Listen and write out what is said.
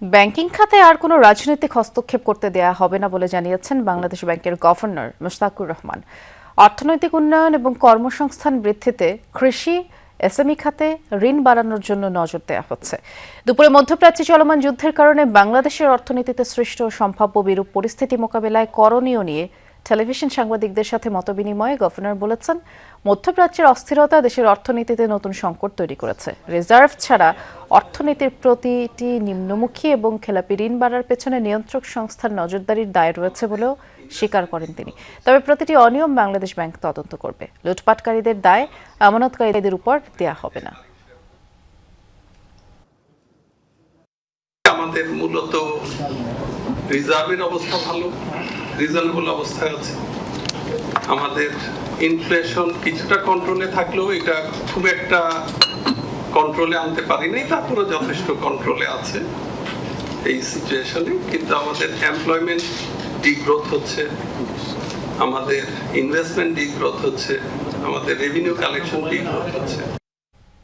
Banking খাতে আর কোনো রাজনৈতিক হস্তক্ষেপ করতে দেয়া হবে না বলে জানিয়েছেন বাংলাদেশ ব্যাংকের গভর্নর মুশতাকুর রহমান। অর্থনৈতিক উন্নয়ন এবং কর্মসংস্থান বৃদ্ধিতে কৃষি, এসএমই খাতে ঋণ বাড়ানোর জন্য নজর দেওয়া হচ্ছে। দুপুরে মধ্যপ্রাচ্যে চলমান যুদ্ধের কারণে বাংলাদেশের অর্থনীতিতে সৃষ্ট সম্ভাব্য বিরূপ পরিস্থিতি মোকাবেলায় করণীয় নিয়ে টেলিভিশন সাংবাদিকদের সাথে মতবিনিময়ে গভর্নর বলেছেন, মধ্যপ্রাচ্যের অস্থিরতা দেশের অর্থনীতিতে নতুন সংকট তৈরি করেছে। রিজার্ভ ছাড়া অর্থনীতির প্রতিটি নিম্নমুখী এবং খেলাপি ঋণ বাড়ার পেছনে নিয়ন্ত্রক সংস্থার নজরদারির দায় রয়েছে বলেও স্বীকার করেন তিনি। তবে প্রতিটি অনিয়ম বাংলাদেশ ব্যাংক তদন্ত করবে। লুটপাটকারীদের দায় আমানতকারীদের উপর দেয়া হবে না। আমাদের মূলত রিজার্ভের অবস্থা ভালো, রিজনেবল অবস্থায় আছে। আমাদের ইনফ্লেশন কিছুটা কন্ট্রোলে থাকলেও এটা খুব একটা কন্ট্রোলে আনতে পারি নাই, তারপরে যথেষ্ট কন্ট্রোলে আছে এই সিচুয়েশনে। কিন্তু আমাদের এমপ্লয়মেন্ট ডিগ্রোথ হচ্ছে, আমাদের ইনভেস্টমেন্ট ডিগ্রোথ হচ্ছে, আমাদের রেভিনিউ কালেকশন ডিগ্রোথ হচ্ছে।